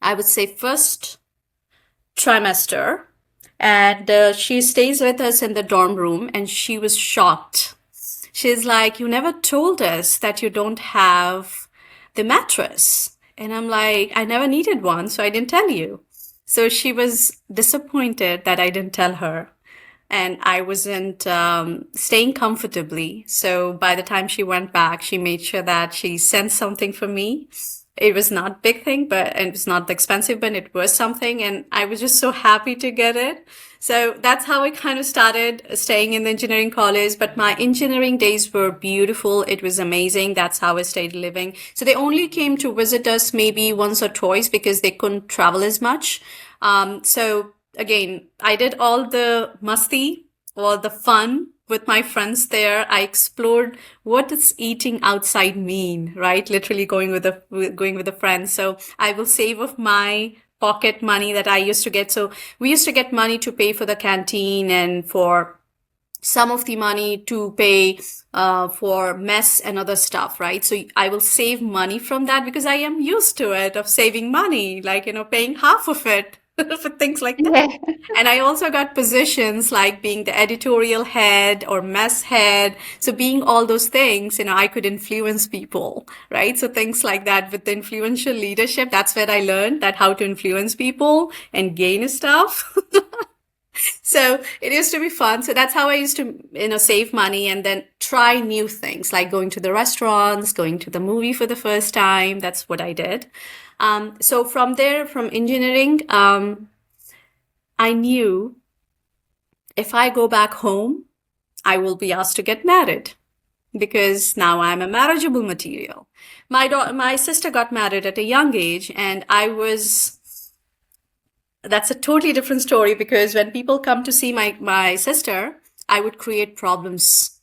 I would say, first trimester, and she stays with us in the dorm room, and she was shocked. She's like, you never told us that you don't have the mattress. And I'm like, I never needed one, so I didn't tell you. So she was disappointed that I didn't tell her, and I wasn't staying comfortably. So by the time she went back, she made sure that she sent something for me. It was not big thing, but it was not expensive, but it was something. And I was just so happy to get it. So that's how I kind of started staying in the engineering college. But my engineering days were beautiful. It was amazing. That's how I stayed living. So they only came to visit us maybe once or twice because they couldn't travel as much. So again, I did all the musty, all the fun with my friends there. I explored what does eating outside mean, right? Literally going with a friend. So I will save of my pocket money that I used to get. So we used to get money to pay for the canteen and for some of the money to pay for mess and other stuff, right? So I will save money from that because I am used to it of saving money, like, paying half of it for things like that. Yeah. And I also got positions like being the editorial head or mess head. So being all those things, I could influence people, right? So things like that with the influential leadership, that's where I learned that how to influence people and gain stuff. So it used to be fun. So that's how I used to, save money and then try new things like going to the restaurants, going to the movie for the first time. That's what I did. So from there, from engineering, I knew if I go back home, I will be asked to get married because now I'm a marriageable material. My sister got married at a young age, and that's a totally different story because when people come to see my sister, I would create problems.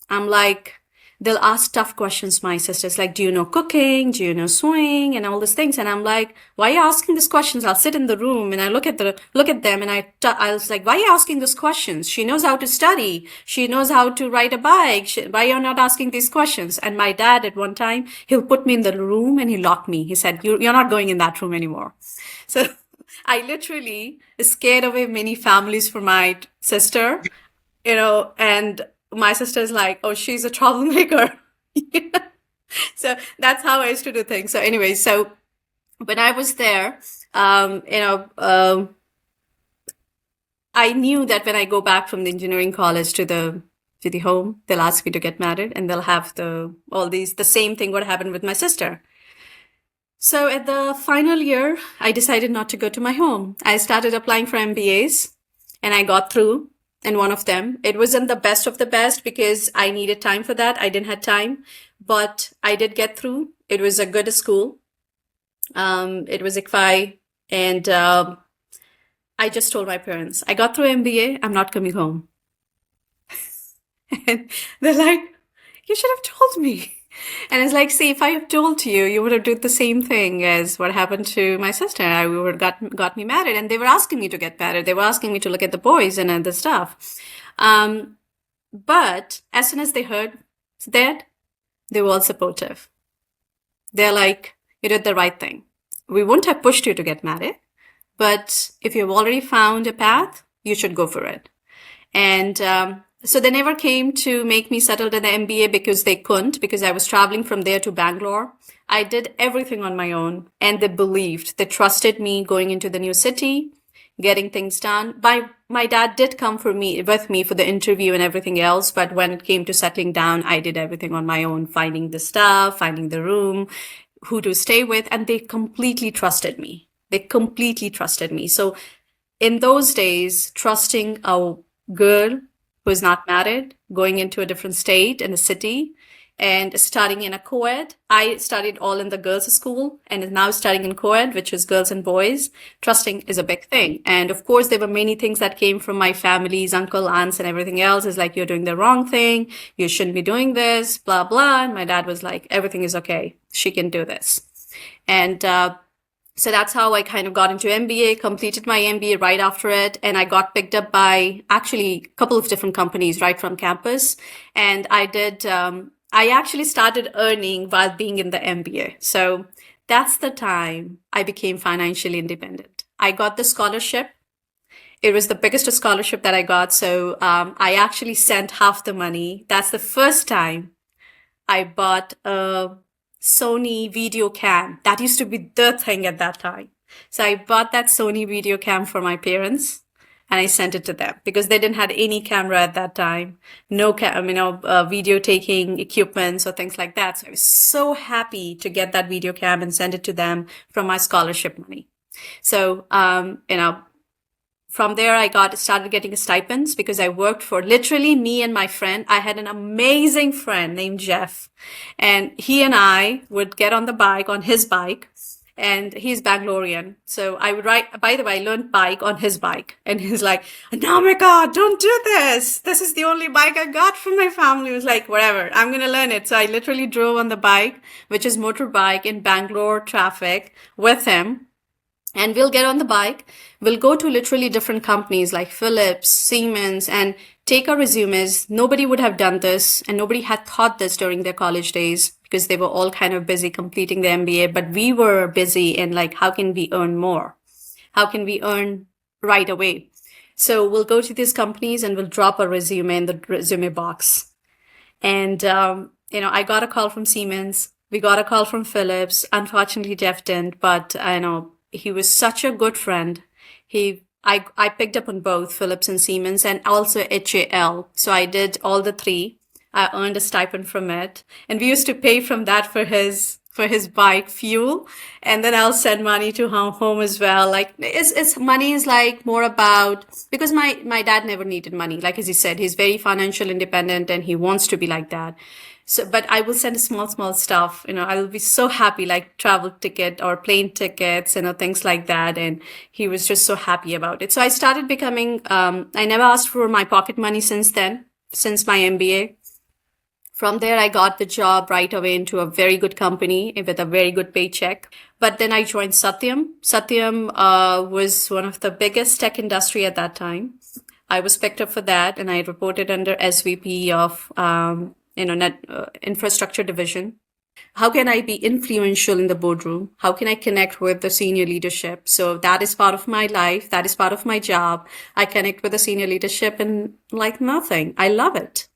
I'm like, they'll ask tough questions, my sisters, like, do you know cooking? Do you know sewing? And all these things. And I'm like, why are you asking these questions? I'll sit in the room and I look at them and I was like, why are you asking these questions? She knows how to study. She knows how to ride a bike. Why are you not asking these questions? And my dad at one time, he'll put me in the room and he locked me. He said, you're not going in that room anymore. So I literally scared away many families for my sister, and my sister's like, oh, she's a troublemaker. So that's how I used to do things. So anyway, so when I was there, I knew that when I go back from the engineering college to the home, they'll ask me to get married and they'll have the same thing what happened with my sister. So at the final year, I decided not to go to my home. I started applying for MBAs and I got through in one of them. It wasn't the best of the best because I needed time for that. I didn't have time, but I did get through. It was a good school. It was ICFI, and I just told my parents, I got through MBA. I'm not coming home. And they're like, you should have told me. And it's like, see, if I have told you, you would have done the same thing as what happened to my sister. I would have got me married, and they were asking me to get married. They were asking me to look at the boys and other stuff. But as soon as they heard that, they were all supportive. They're like, you did the right thing. We wouldn't have pushed you to get married, but if you've already found a path, you should go for it. And so they never came to make me settle to the MBA because they couldn't, because I was traveling from there to Bangalore. I did everything on my own, and they trusted me going into the new city, getting things done. My dad did come with me for the interview and everything else, but when it came to settling down, I did everything on my own, finding the stuff, finding the room, who to stay with, and they completely trusted me. So in those days, trusting a girl who is not married, going into a different state in a city, and studying in a co-ed. I studied all in the girls' school and is now studying in co-ed, which is girls and boys. Trusting is a big thing. And of course, there were many things that came from my family's uncle, aunts, and everything else. Is like, you're doing the wrong thing. You shouldn't be doing this, blah, blah. And my dad was like, everything is okay. She can do this. And so that's how I kind of got into MBA, completed my MBA right after it. And I got picked up by actually a couple of different companies right from campus. And I actually started earning while being in the MBA. So that's the time I became financially independent. I got the scholarship. It was the biggest scholarship that I got. So I actually sent half the money. That's the first time I bought a Sony video cam. That used to be the thing at that time. So I bought that Sony video cam for my parents. and I sent it to them because they didn't have any camera at that time, no video taking equipments or things like that. So I was so happy to get that video cam and send it to them from my scholarship money. So, from there, I started getting stipends because I worked for literally me and my friend. I had an amazing friend named Jeff, and he and I would get on his bike, and he's Bangalorean. So I would ride, by the way, I learned bike on his bike. And he's like, Anamika, don't do this. This is the only bike I got from my family. It was like, whatever, I'm going to learn it. So I literally drove on the bike, which is motorbike in Bangalore traffic with him. And we'll get on the bike. We'll go to literally different companies like Philips, Siemens, and take our resumes. Nobody would have done this, and nobody had thought this during their college days because they were all kind of busy completing the MBA. But we were busy in like, how can we earn more? How can we earn right away? So we'll go to these companies and we'll drop a resume in the resume box. And, I got a call from Siemens. We got a call from Philips. Unfortunately, Jeff didn't, but he was such a good friend. I picked up on both Philips and Siemens and also HAL. So I did all the three. I earned a stipend from it. And we used to pay from that for his bike fuel. And then I'll send money to home as well. Like it's money is like more about, because my dad never needed money. Like as he said, he's very financial independent and he wants to be like that. So, but I will send small stuff, I will be so happy, like travel ticket or plane tickets, things like that. And he was just so happy about it. So I started becoming, I never asked for my pocket money since my MBA. From there, I got the job right away into a very good company with a very good paycheck. But then I joined Satyam. Satyam was one of the biggest tech industry at that time. I was picked up for that, and I reported under SVP of infrastructure division. How can I be influential in the boardroom? How can I connect with the senior leadership? So that is part of my life. That is part of my job. I connect with the senior leadership and like nothing. I love it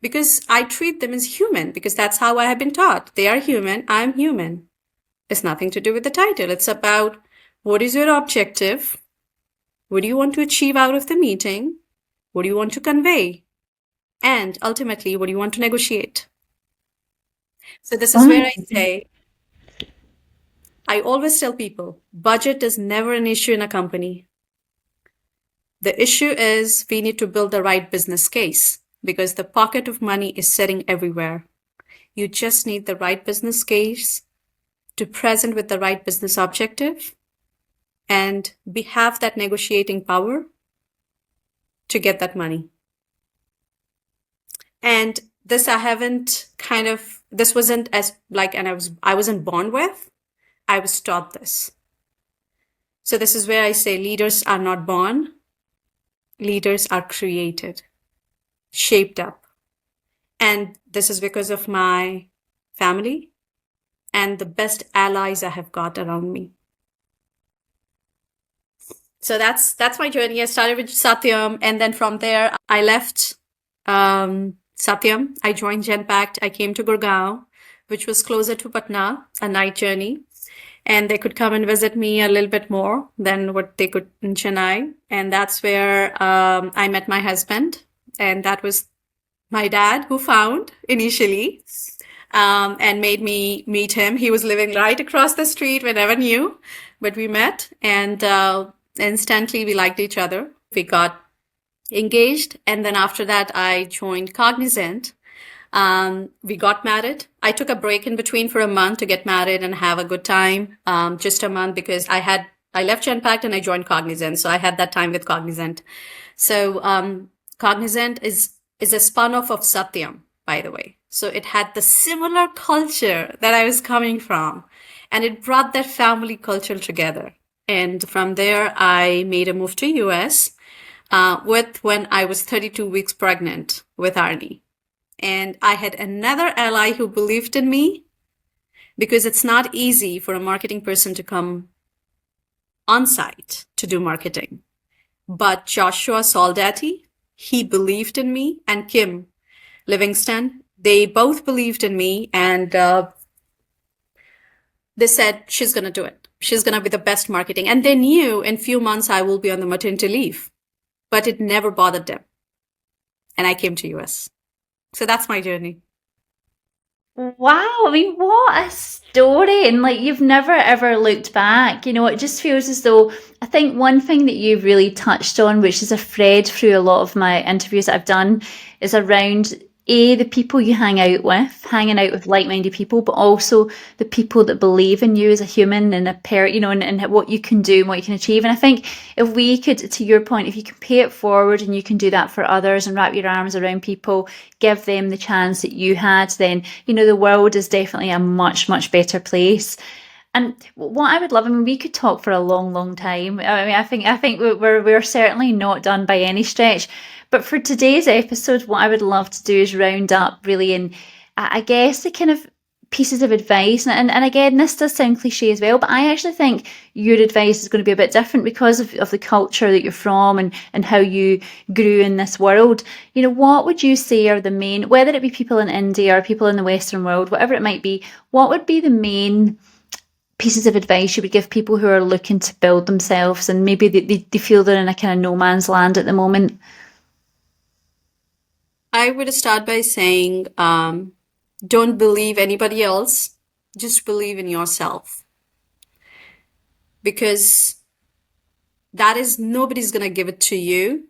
because I treat them as human because that's how I have been taught. They are human. I'm human. It's nothing to do with the title. It's about what is your objective? What do you want to achieve out of the meeting? What do you want to convey? And ultimately, what do you want to negotiate? So this is where I say, I always tell people, budget is never an issue in a company. The issue is we need to build the right business case because the pocket of money is sitting everywhere. You just need the right business case to present with the right business objective and have that negotiating power to get that money. And this this wasn't as like, and I wasn't born with, I was taught this. So this is where I say leaders are not born, leaders are created, shaped up. And this is because of my family and the best allies I have got around me. So that's my journey. I started with Satyam, and then from there I left Satyam. I joined Genpact. I came to Gurgaon, which was closer to Patna, a night journey. And they could come and visit me a little bit more than what they could in Chennai. And that's where I met my husband. And that was my dad who found initially and made me meet him. He was living right across the street. We never knew, but we met. And instantly we liked each other. We got engaged, and then after that I joined Cognizant. We got married. I took a break in between for a month to get married and have a good time. Just a month because I left Genpact and I joined Cognizant, so I had that time with Cognizant. So Cognizant is a spun-off of Satyam, by the way. So it had the similar culture that I was coming from, and it brought that family culture together. And from there, I made a move to US. When I was 32 weeks pregnant with Arnie. And I had another ally who believed in me because it's not easy for a marketing person to come on site to do marketing. But Joshua Soldati, he believed in me, and Kim Livingston, they both believed in me, and they said, she's going to do it. She's going to be the best marketing. And they knew in few months I will be on the maternity leave. but it never bothered them. And I came to US. So that's my journey. Wow, I mean, what a story. And like, you've never ever looked back. It just feels as though I think one thing that you've really touched on, which is a thread through a lot of my interviews that I've done, is around the people you hanging out with like-minded people, but also the people that believe in you as a human and a parent, and what you can do and what you can achieve. And I think if we could, to your point, if you can pay it forward and you can do that for others and wrap your arms around people, give them the chance that you had, then, the world is definitely a much, much better place. And what I would love, I mean, we could talk for a long, long time. I mean, I think we're certainly not done by any stretch. But for today's episode, what I would love to do is round up really, and I guess the kind of pieces of advice. And again, this does sound cliche as well, but I actually think your advice is going to be a bit different because of the culture that you're from and how you grew in this world. What would you say are the main, whether it be people in India or people in the Western world, whatever it might be, what would be the main pieces of advice you would give people who are looking to build themselves and maybe they feel they're in a kind of no man's land at the moment? I would start by saying, don't believe anybody else, just believe in yourself. Because that is, nobody's going to give it to you.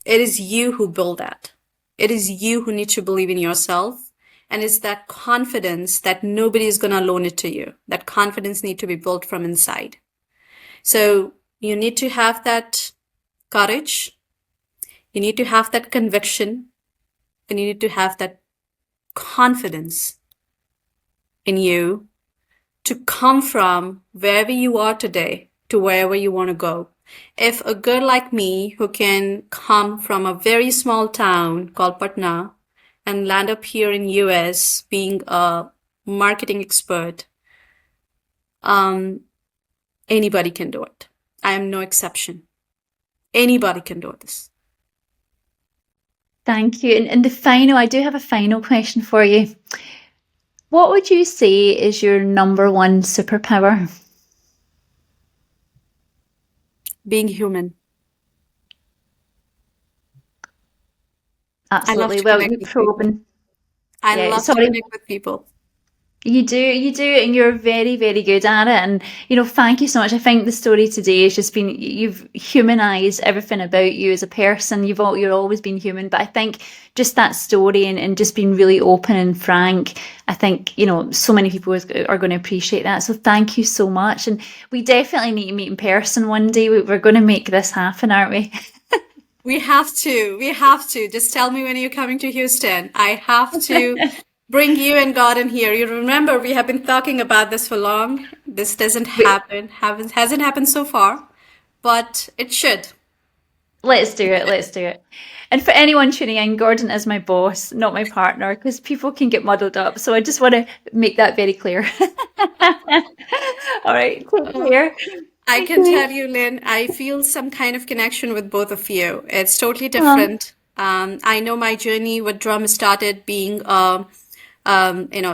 It is you who build that. It is you who need to believe in yourself. And it's that confidence that nobody is going to loan it to you. That confidence needs to be built from inside. So you need to have that courage. You need to have that conviction. And you need to have that confidence in you to come from wherever you are today to wherever you want to go. If a girl like me who can come from a very small town called Patna and land up here in US being a marketing expert, anybody can do it. I am no exception. Anybody can do this. Thank you. And I do have a final question for you. What would you say is your number one superpower? Being human. I love Absolutely. to Well, connect you with people. proven. I Yeah, love to sorry. connect with people. You do, and you're very, very good at it. And, thank you so much. I think the story today has just been, you've humanized everything about you as a person. You're always been human. But I think just that story and just being really open and frank, I think, so many people are going to appreciate that. So thank you so much. And we definitely need to meet in person one day. We're going to make this happen, aren't we? We have to. We have to. Just tell me when you're coming to Houston. I have to bring you and God in here. You remember we have been talking about this for long. This doesn't happen. Hasn't happened so far, but it should. Let's do it. Let's do it. And for anyone tuning in, Gordon is my boss, not my partner, because people can get muddled up. So I just want to make that very clear. All right. Take Uh, care. I Thank can you. tell you, Lynn, I feel some kind of connection with both of you. It's totally Oh, different. I know my journey with drum started being,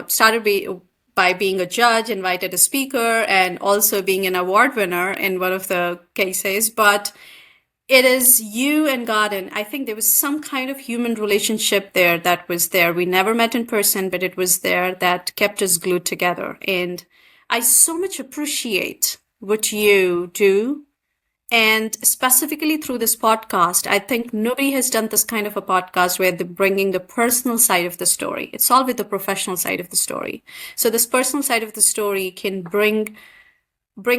started by being a judge, invited a speaker, and also being an award winner in one of the cases. But it is you and God, and I think there was some kind of human relationship there that was there. We never met in person, but it was there that kept us glued together. And I so much appreciate what you do. And specifically through this podcast, I think nobody has done this kind of a podcast where they're bringing the personal side of the story. It's all with the professional side of the story. So this personal side of the story can bring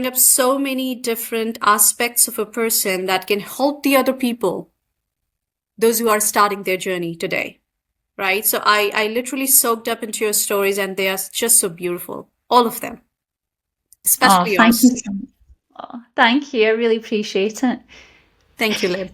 up so many different aspects of a person that can help the other people, those who are starting their journey today, right? So I literally soaked up into your stories and they are just so beautiful, all of them, oh, especially thank you yours. so much. Oh, thank you. I really appreciate it. Thank you, Lynn.